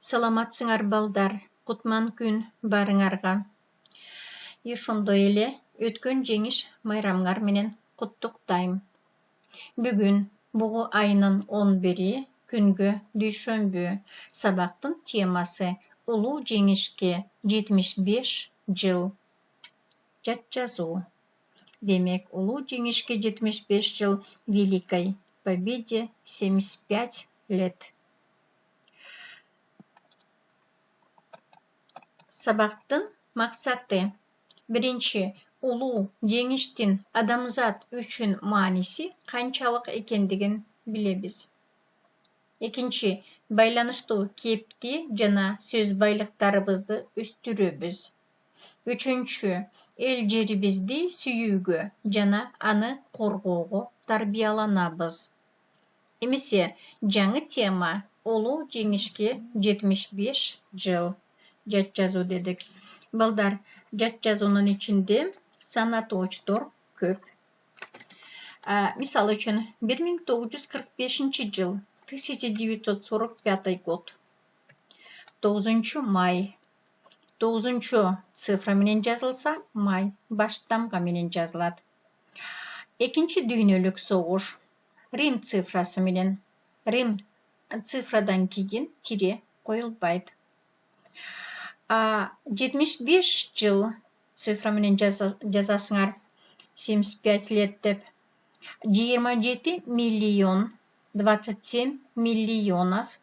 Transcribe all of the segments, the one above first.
Саламатсыңар балдар, кутман күн барыңарга. Ошондой эле өткөн жеңиш майрамыңар менен куттуктайм. Бүгүн бугу айынын 11-и күнгө дүйшөмбү. Сабактын темасы улуу жеңишке 75 жыл. Жат жазуу. Демек, улуу жеңишке 75 жыл, Великой Победе 75 лет. Сабактын максаты. Биринчи, улуу жеңиштин адамзат үчүн мааниси канчалык экендигин билебиз. Экинчи, байланыштуу кепти жана сөз байлыктарыбызды өстүрөбүз. Үчүнчү, эл жерибизди сүйүүгө жана аны коргоого тарбияланабыз. Эмесе, жаңы тема улуу жеңишке 75 жыл. Жат жазуу дедик. Балдар, жат жазуунун ичинде санаточтор көп. Мисалы үчүн 1945 жыл, 1945 год. 9 май. 9 цифра менен жазылса, май баштамга менен жазылат. Экинчи дүйнөлүк согуш. Рим цифрасы менен. Рим цифрадан кийин тире коюлбайт. 75 жыл цифра менен жазасыңар, 75 лет деп. 27 миллион 27 миллионов.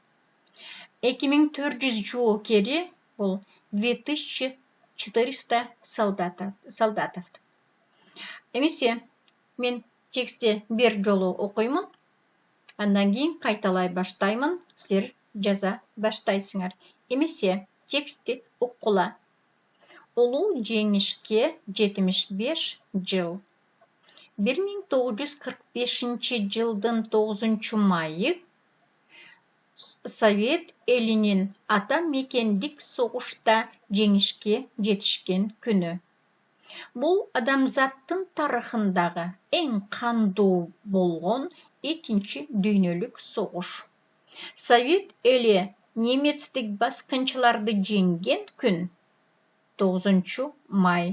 2400 жоокери бул 2400 солдатов. Эмесе, мен текстти бир жолу окуймун, андан кийин кайталай баштаймын, силер жаза баштайсыңар. Эмесе, текстти уккула. Улуу жеңишке 75 жыл. 1945 жылдын 9 майы Совет элинин ата мекендик согушта жеңишке жетишкен күнү. Бул адамзаттын тарыхындагы эң кандуу болгон экинчи дүйнөлүк согуш. Совет эли немецтик баскынчыларды жеңген күн 9 май.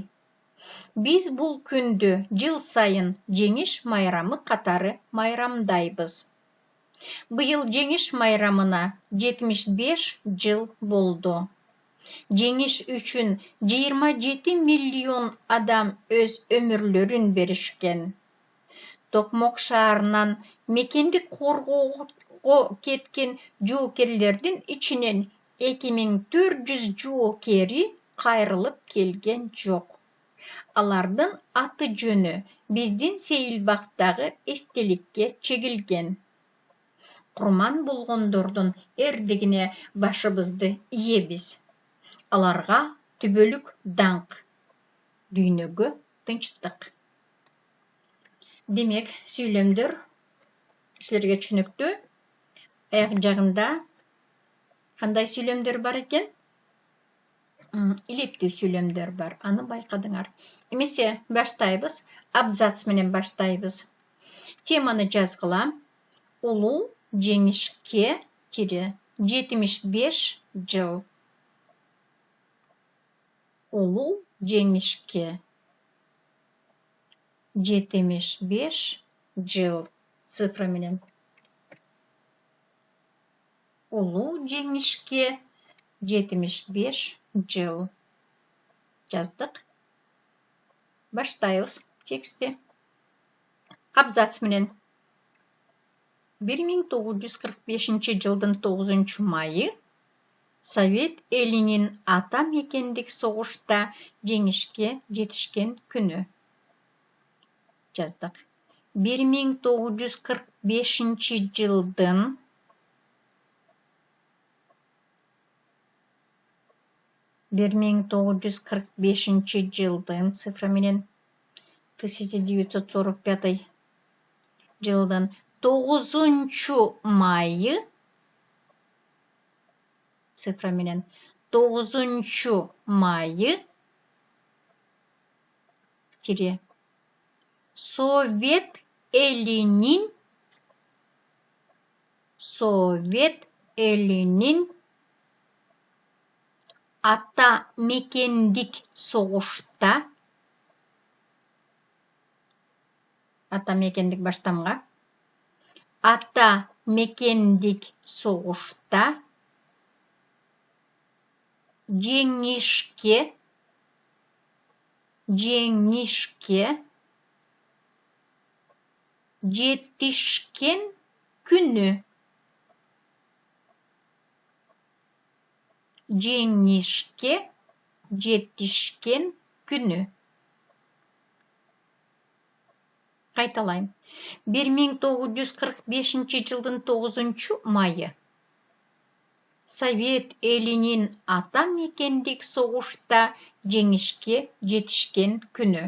Биз бул күндү жыл сайын жеңиш майрамы катары майрамдайбыз. Быйыл жеңиш майрамына 75 жыл болду. Жеңиш үчүн 27 миллион адам өз өмүрлөрүн беришкен. Токмок шаарынан мекендик коргоого кеткен жоокерлердин ичинен 2400 жоокери кайрылып келген жок. Алардын аты жөнү биздин Сейилбактагы эстеликке чегилген. Курман болгондордун эрдигине башыбызды ийебиз. Аларга түбөлүк даңк. Дүйнөгө тынчтык. Демек, сүйлөмдөр силерге түшүнүктүү. Аяк жагында кандай сүйлөмдөр бар экен? Илиптүү сүйлөмдөр бар, аны байкадыңар. Эмесе, баштайбыз, абзац менен баштайбыз. Теманы жазгыла. Улуу жеңишке 75 жыл. Улуу жеңишке 75 жыл. Цифра менен. Улуу жеңишке 75 жыл. Жаздык. Баштайбыз текстти. Абзац менен. 1945 жылдын 9 майы Совет элинин ата мекендик согушта жеңишке жетишкен күнү. Жаздык. 1945 жылдын 1945 жылдын цифра менен 1945 жылдын 9 майы цифра менен 9 майы тире Совет элинин ата мекендик соғышта, ата мекендик баштамға, ата мекендик соғышта жеңишке жетишкен күні, жеңишке жетишкен күні. Қайталайым. 1945 жылдың 9 майы. Совет елінің ата мекендік соғышта жеңішке жетішкен күні.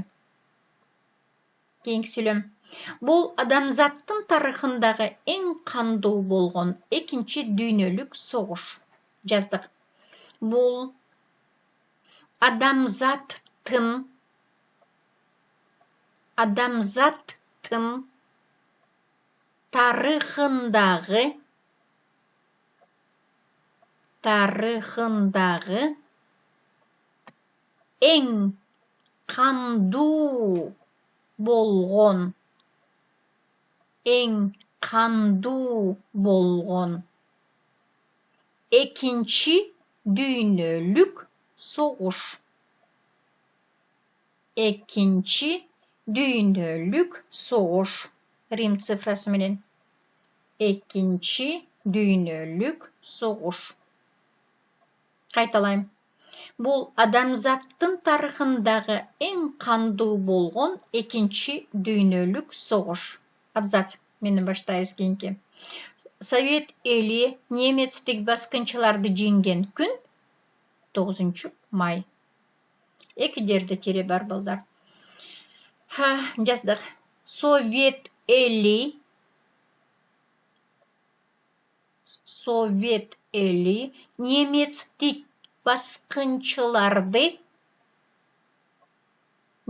Кейінгі сөйлем. Бұл адамзаттың тарихындағы ең қанду болған екінші дүниелік соғыш. Жаздық. Бұл адамзаттың тарихындағы ең қанду болған екінші дүниелік соғыш. Екінші дүниелік соғыш. Рим цифрасымен. Екінші дүниелік соғыш. Қайталайым. Бұл адамзаттың тарихындағы ең қанду болған екінші дүниелік соғыш. Абзац. Мені баштайыз кейінке. Совет елі немецтік басқыншыларды жеңген күн 9 май. Екі жерде тере бар балдар. Жаздық. Совет елі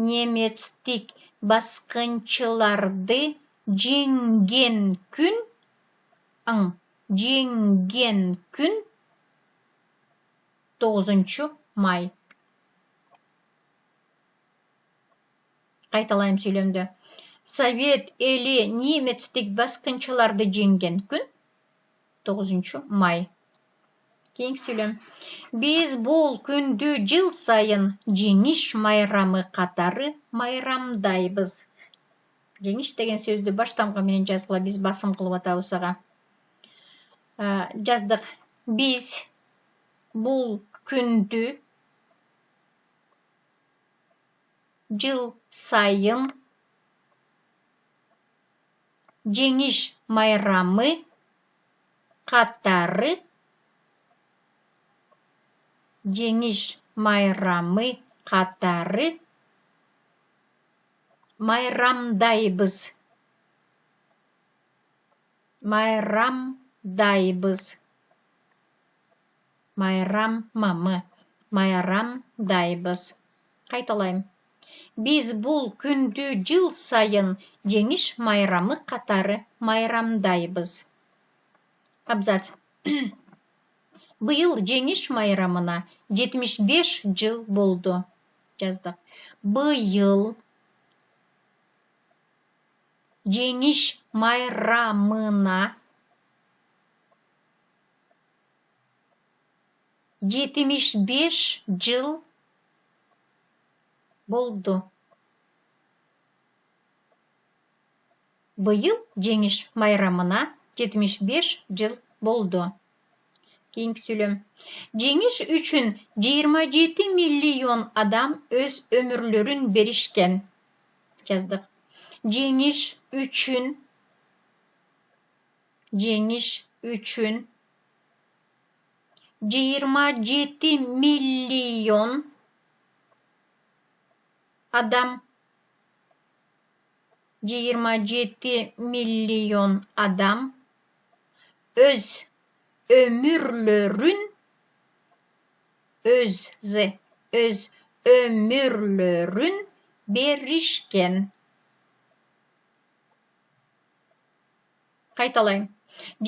немецтік басқыншыларды жеңген күн 9 май. Қайталайым сөйлемді. Совет елі немецтік басқыншыларды жеңген күн 9 май. Кейінгі сөйлем. Біз бұл күнді жыл сайын жеңіс майрамы қатары майрамдайбыз. Жеңіс деген сөзді баштамға менен жазғыла, біз басым қылып атабызға. Жаздық. Біз бұл күнді жыл сайын жеңіс майрамы қатары майрамдайбыз. Қайталайым. Біз бұл күнді жыл сайын жеңіс майрамы қатары майрамдайбыз. Абзац. Бұйыл жеңіс майрамына 75 жыл болды. Жаздық. Бұйыл жеңіс майрамына 75 жыл болды. Бұйыл жеңіс майрамына 75 жыл болды. Кейінгі сөйлем. Жеңіс үшін 27 миллион адам өз өмірлерін берішкен. Жаздық. Жеңіс үшін 27 миллион адам өз өмірлерін берішкен. Қайталайым.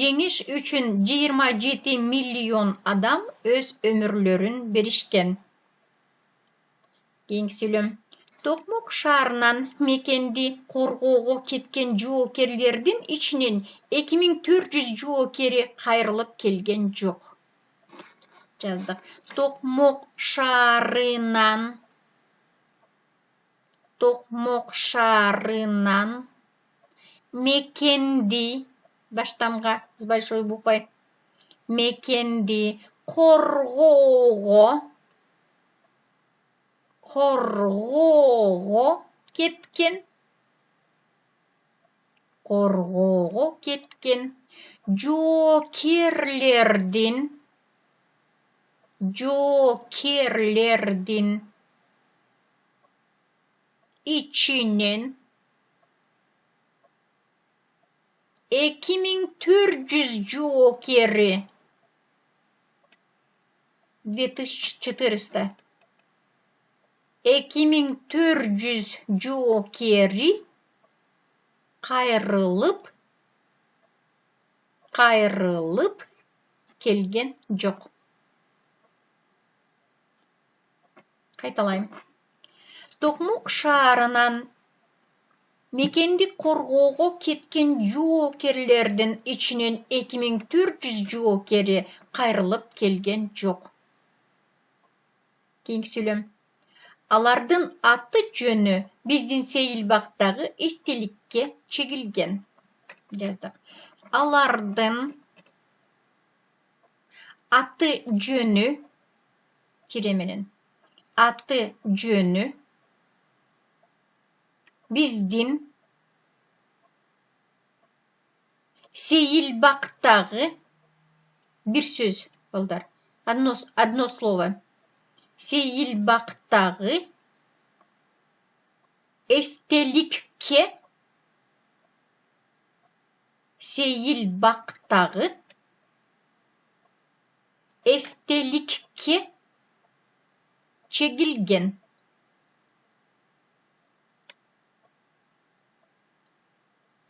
Жеңиш үчүн 27 миллион адам өз өмүрлөрүн беришкен. Кийинки сүйлөм. Токмок шаарынан мекенди коргоого кеткен жоокерлердин ичинен 2400 жоокери кайрылып келген жок. Жаздык. Токмок шаарынан мекенди баштамга с большой буквой мекенди коргоого кеткен жоокерлердин ичинен 2400 жоокери 2400 жоокери кайрылып келген жок. Кайталайм. Токмок шаарынан мекенди коргоого кеткен жоокерлердин ичинен 2400 жоокери кайрылып келген жок. Кийинки сүйлөм. Алардын аты жөнү биздин Сейилбактагы эстеликке чегилген. Жаздык. Алардын аты жөнү тире менен аты жөнү биздин Сейилбактагы бир сөз балдар. Одно слово. Сейилбактагы эстеликке чегилген.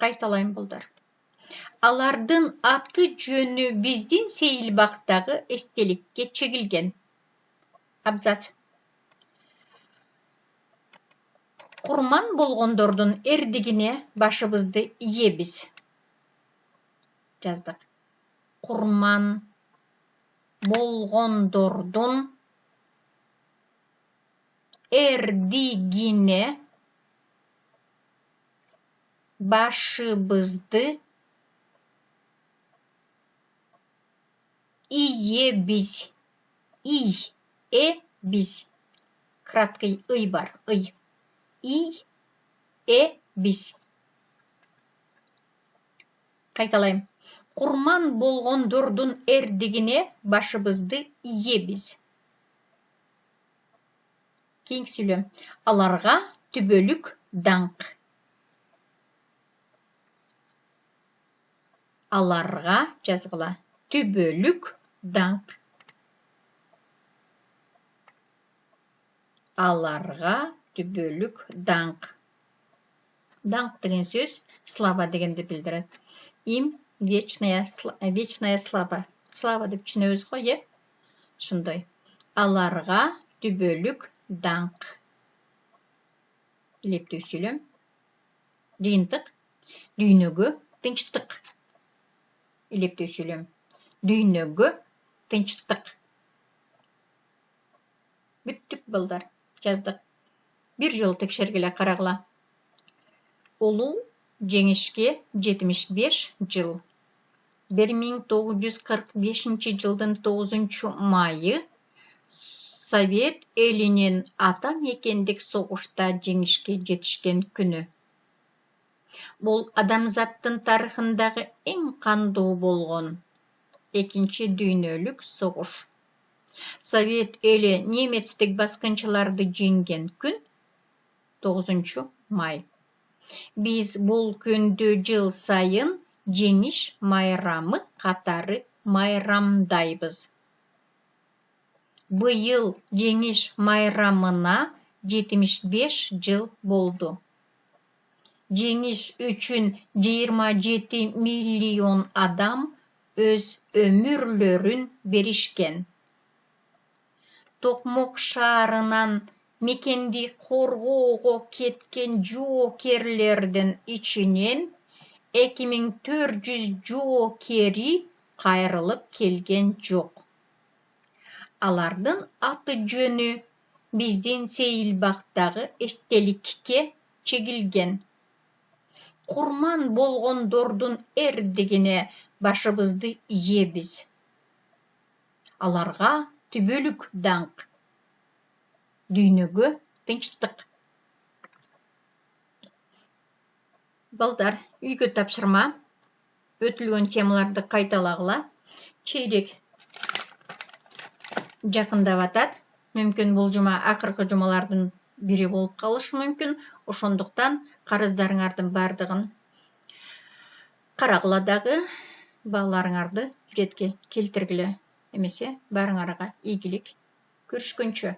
Кайталайм балдар. Алардын аты жөнү биздин Сейилбактагы эстеликке чегилген. Абзац. Курман болгондордун эрдигине башыбызды ийебиз. Жаздык. Курман болгондордун эрдигине башыбызды ийебиз. Биз. Краткий ый бар. Ый. Биз. Кайталайм. Курман болгондордун эрдигине башыбызды ийебиз. Кийинки сүйлөм. Аларга түбөлүк даңк. Аларга жазгыла. Түбөлүк даңк. Аларга түбөлүк даңк. Даңк деген сөз слава дегенди билдирет. Им вечная слава. Слава деп түшүнөбүз го, е? Шундой. Аларга түбөлүк даңк. Илептүү сүйлөм. Жыйынтык. Дүйнөгө тынчтык. Илептүү сүйлөм. Дүйнөгө тынчтык. Бүттүк балдар. Жаздык. Бир жол текшергиле карагыла. Улуу жеңишке 75 жыл. 1945 жылдын 9 майы Совет элинин ата мекендик согушта жеңишке жетишкен күнү. Бул адамзаттын тарыхындагы эң кандуу болгон экинчи дүйнөлүк согуш. Совет эли немецтик баскынчыларды жеңген күн 9 май. Биз бул күндү жыл сайын жеңиш майрамы катары майрамдайбыз. Быйыл жеңиш майрамына 75 жыл болду. жеңиш үчүн 27 миллион адам өз өмүрлөрүн беришкен. Токмок шаарынан мекенди коргоого кеткен жоокерлердин ичинен 2400 жоокери кайрылып келген жок. Алардын аты жөнү биздин Сейилбактагы эстеликке чегилген. Курман болгондордун эрдигине башыбызды ийебиз. Аларга түбөлүк даңк. Дүйнөгө тынчтык. Балдар, үйгө тапшырма. Өтүлгөн темаларды кайталагыла. Чейрек жакындап атат. Мүмкүн бул жума акыркы жумалардын бири болуп калышы мүмкүн. Ошондуктан карыздарыңардын бардыгын карагыла дагы, балаларыңарды иретке келтиргиле. Эмесе, барыңарга ийгилик. Көрүшкөнчө.